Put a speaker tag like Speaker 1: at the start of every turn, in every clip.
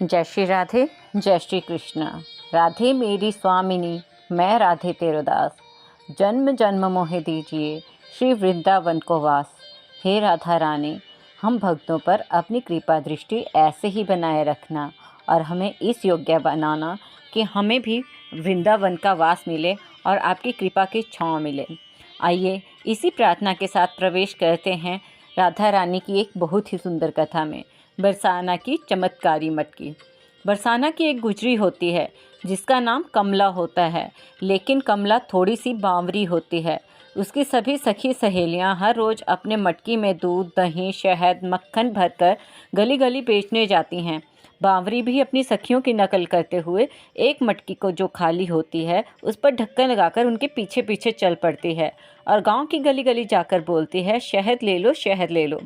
Speaker 1: जय श्री राधे, जय श्री कृष्ण। राधे मेरी स्वामिनी, मैं राधे तेरो दास। जन्म जन्म मोहे दीजिए श्री वृंदावन को वास। हे राधा रानी, हम भक्तों पर अपनी कृपा दृष्टि ऐसे ही बनाए रखना और हमें इस योग्य बनाना कि हमें भी वृंदावन का वास मिले और आपकी कृपा की छाँव मिले। आइए इसी प्रार्थना के साथ प्रवेश करते हैं राधा रानी की एक बहुत ही सुंदर कथा में। बरसाना की चमत्कारी मटकी। बरसाना की एक गुजरी होती है जिसका नाम कमला होता है, लेकिन कमला थोड़ी सी बावरी होती है। उसकी सभी सखी सहेलियां हर रोज़ अपने मटकी में दूध, दही, शहद, मक्खन भरकर गली गली बेचने जाती हैं। बावरी भी अपनी सखियों की नकल करते हुए एक मटकी को जो खाली होती है उस पर ढक्कन लगाकर उनके पीछे पीछे चल पड़ती है और गांव की गली गली जाकर बोलती है, शहद ले लो, शहद ले लो।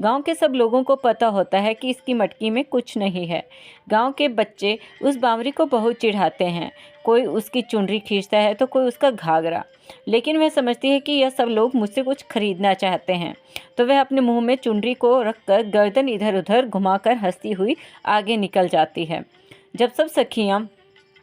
Speaker 1: गांव के सब लोगों को पता होता है कि इसकी मटकी में कुछ नहीं है। गांव के बच्चे उस बावरी को बहुत चिढ़ाते हैं। कोई उसकी चुनरी खींचता है तो कोई उसका घाघरा, लेकिन वह समझती है कि यह सब लोग मुझसे कुछ खरीदना चाहते हैं, तो वह अपने मुंह में चुनरी को रखकर गर्दन इधर उधर घुमाकर हंसती हुई आगे निकल जाती है। जब सब सखियां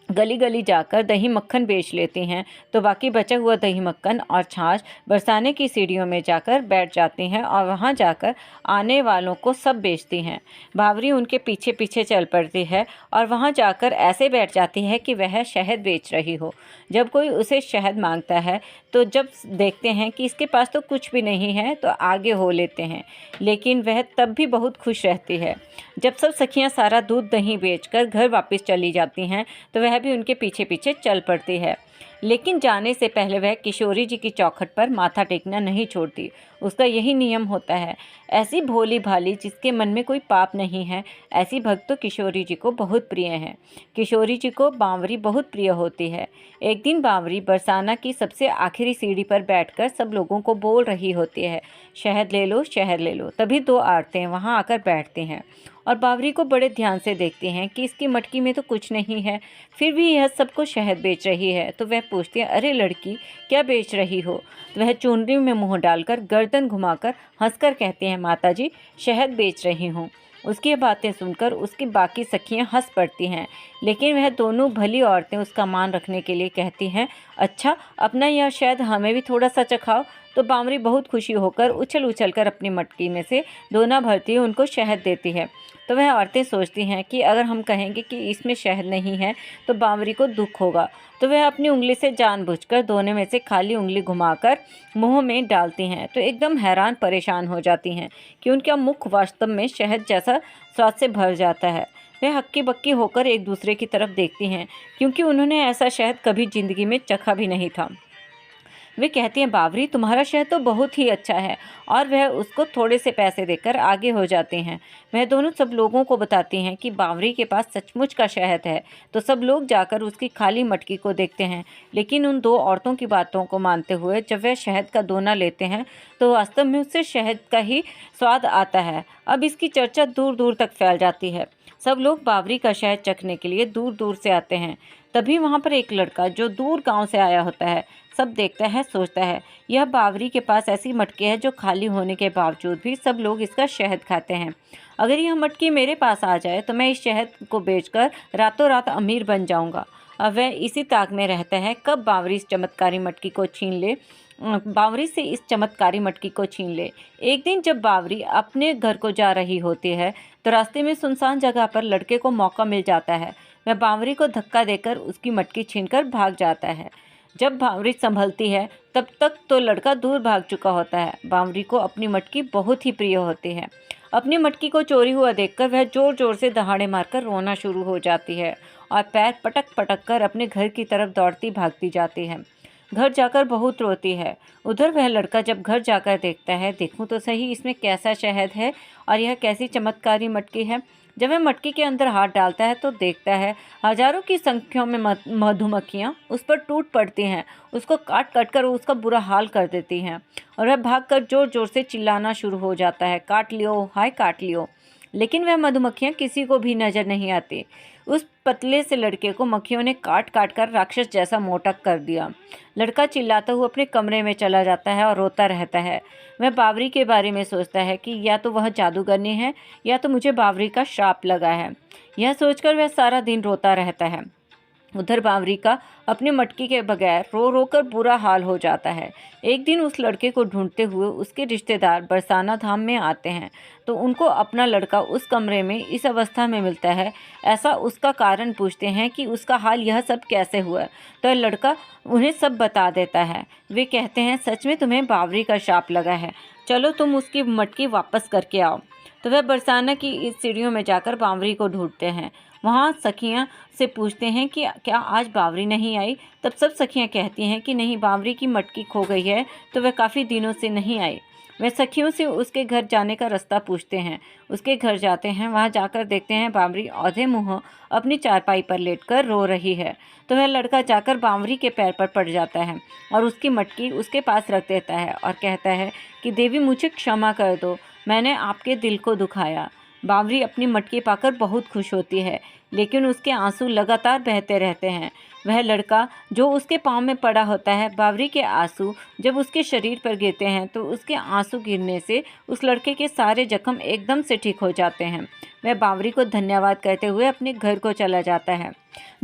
Speaker 1: गली गली जाकर दही मक्खन बेच लेती हैं तो बाकी बचा हुआ दही मक्खन और छाछ बरसाने की सीढ़ियों में जाकर बैठ जाती हैं और वहां जाकर आने वालों को सब बेचती हैं। बावरी उनके पीछे पीछे चल पड़ती है और वहां जाकर ऐसे बैठ जाती है कि वह शहद बेच रही हो। जब कोई उसे शहद मांगता है तो जब देखते हैं कि इसके पास तो कुछ भी नहीं है तो आगे हो लेते हैं, लेकिन वह तब भी बहुत खुश रहती है। जब सब सखियां सारा दूध दही बेचकर घर वापस चली जाती हैं तो वह भी उनके पीछे पीछे चल पड़ती है, लेकिन जाने से पहले वह किशोरी जी की चौखट पर माथा टेकना नहीं छोड़ती। उसका यही नियम होता है। ऐसी भोली भाली जिसके मन में कोई पाप नहीं है, ऐसी भक्त तो किशोरी जी को बहुत प्रिय है। किशोरी जी को बावरी बहुत प्रिय होती है। एक दिन बावरी बरसाना की सबसे आखिरी सीढ़ी पर बैठकर सब लोगों को बोल रही होती है, शहद ले लो, शहद ले लो। तभी दो औरतें वहां आकर बैठती हैं और बावरी को बड़े ध्यान से देखती हैं कि इसकी मटकी में तो कुछ नहीं है, फिर भी यह सबको शहद बेच रही है। तो वह पूछती है, अरे लड़की, क्या बेच रही हो? तो वह चुनरी में मुंह डालकर गर्दन घुमाकर हंसकर कहती हैं, माता जी, शहद बेच रही हूँ। उसकी बातें सुनकर उसकी बाकी सखियां हंस पड़ती हैं, लेकिन वह दोनों भली औरतें उसका मान रखने के लिए कहती हैं, अच्छा, अपना यह शहद हमें भी थोड़ा सा चखाओ। तो बावरी बहुत खुशी होकर उछल उछल कर अपनी मटकी में से दोना भरती हुई उनको शहद देती है। तो वह औरतें सोचती हैं कि अगर हम कहेंगे कि इसमें शहद नहीं है तो बावरी को दुख होगा, तो वह अपनी उंगली से जानबूझकर दोने में से खाली उंगली घुमाकर मुंह में डालती हैं। तो एकदम हैरान परेशान हो जाती हैं कि उनका मुख वास्तव में शहद जैसा स्वाद से भर जाता है। वह हक्की बक्की होकर एक दूसरे की तरफ देखती हैं, क्योंकि उन्होंने ऐसा शहद कभी जिंदगी में चखा भी नहीं था। वे कहती हैं, बावरी, तुम्हारा शहद तो बहुत ही अच्छा है, और वह उसको थोड़े से पैसे देकर आगे हो जाते हैं। वह दोनों सब लोगों को बताती हैं कि बावरी के पास सचमुच का शहद है। तो सब लोग जाकर उसकी खाली मटकी को देखते हैं, लेकिन उन दो औरतों की बातों को मानते हुए जब वह शहद का दोना लेते हैं तो वास्तव में उससे शहद का ही स्वाद आता है। अब इसकी चर्चा दूर दूर तक फैल जाती है। सब लोग बावरी का शहद चखने के लिए दूर दूर से आते हैं। तभी वहाँ पर एक लड़का जो दूर गांव से आया होता है सब देखता है, सोचता है, यह बावरी के पास ऐसी मटकी है जो खाली होने के बावजूद भी सब लोग इसका शहद खाते हैं। अगर यह मटकी मेरे पास आ जाए तो मैं इस शहद को बेचकर रातों रात अमीर बन जाऊंगा। अब वह इसी ताक में रहता है कब बावरी इस चमत्कारी मटकी को छीन ले, बावरी से इस चमत्कारी मटकी को छीन ले। एक दिन जब बावरी अपने घर को जा रही होती है तो रास्ते में सुनसान जगह पर लड़के को मौका मिल जाता है। वह बावरी को धक्का देकर उसकी मटकी छीनकर भाग जाता है। जब बावरी संभलती है तब तक तो लड़का दूर भाग चुका होता है। बावरी को अपनी मटकी बहुत ही प्रिय होती है। अपनी मटकी को चोरी हुआ देखकर वह जोर जोर से दहाड़े मारकर रोना शुरू हो जाती है और पैर पटक पटक कर अपने घर की तरफ दौड़ती भागती जाती है। घर जाकर बहुत रोती है। उधर वह लड़का जब घर जाकर देखता है, देखूं तो सही इसमें कैसा शहद है और यह कैसी चमत्कारी मटकी है। जब वह मटकी के अंदर हाथ डालता है तो देखता है हजारों की संख्या में मधुमक्खियां उस पर टूट पड़ती हैं, उसको काट काट कर उसका बुरा हाल कर देती हैं और वह भागकर जोर जोर से चिल्लाना शुरू हो जाता है, काट लियो, हाय काट लियो। लेकिन वह मधुमक्खियाँ किसी को भी नज़र नहीं आती। उस पतले से लड़के को मक्खियों ने काट काट कर राक्षस जैसा मोटा कर दिया। लड़का चिल्लाता हुआ अपने कमरे में चला जाता है और रोता रहता है। वह बावरी के बारे में सोचता है कि या तो वह जादूगरनी है या तो मुझे बावरी का श्राप लगा है। यह सोचकर वह सारा दिन रोता रहता है। उधर बावरी का अपनी मटकी के बगैर रो रो कर बुरा हाल हो जाता है। एक दिन उस लड़के को ढूंढते हुए उसके रिश्तेदार बरसाना धाम में आते हैं तो उनको अपना लड़का उस कमरे में इस अवस्था में मिलता है। ऐसा उसका कारण पूछते हैं कि उसका हाल यह सब कैसे हुआ, तो लड़का उन्हें सब बता देता है। वे कहते हैं सच में तुम्हें बावरी का श्राप लगा है, चलो तुम उसकी मटकी वापस करके आओ। तो वह बरसाना की इस सीढ़ियों में जाकर बावरी को ढूंढते हैं। वहाँ सखियाँ से पूछते हैं कि क्या आज बावरी नहीं आई। तब सब सखियाँ कहती हैं कि नहीं, बावरी की मटकी खो गई है तो वह काफ़ी दिनों से नहीं आई। वे सखियों से उसके घर जाने का रास्ता पूछते हैं। उसके घर जाते हैं। वहाँ जाकर देखते हैं बावरी औधे मुँह अपनी चारपाई पर लेटकर रो रही है। तो वह लड़का जाकर बावरी के पैर पर पड़ जाता है और उसकी मटकी उसके पास रख देता है और कहता है कि देवी मुझे क्षमा कर दो, मैंने आपके दिल को दुखाया। बावरी अपनी मटकी पाकर बहुत खुश होती है, लेकिन उसके आंसू लगातार बहते रहते हैं। वह लड़का जो उसके पाँव में पड़ा होता है, बावरी के आंसू जब उसके शरीर पर गिरते हैं तो उसके आंसू गिरने से उस लड़के के सारे जख्म एकदम से ठीक हो जाते हैं। वह बावरी को धन्यवाद कहते हुए अपने घर को चला जाता है।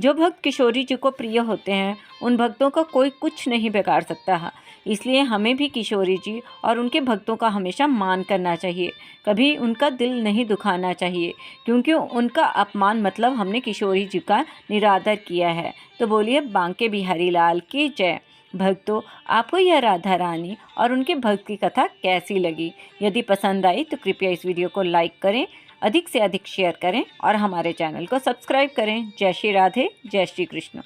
Speaker 1: जो भक्त किशोरी जी को प्रिय होते हैं उन भक्तों का कोई कुछ नहीं बिगाड़ सकता है। इसलिए हमें भी किशोरी जी और उनके भक्तों का हमेशा मान करना चाहिए, कभी उनका दिल नहीं दुखाना चाहिए, क्योंकि उनका अपमान मतलब हमने किशोरी जी का निरादर किया है। तो बोलिए बांके बिहारी लाल की जय। भक्तों, आपको यह राधा रानी और उनके भक्त की कथा कैसी लगी? यदि पसंद आई तो कृपया इस वीडियो को लाइक करें, अधिक से अधिक शेयर करें और हमारे चैनल को सब्सक्राइब करें। जय श्री राधे, जय श्री कृष्ण।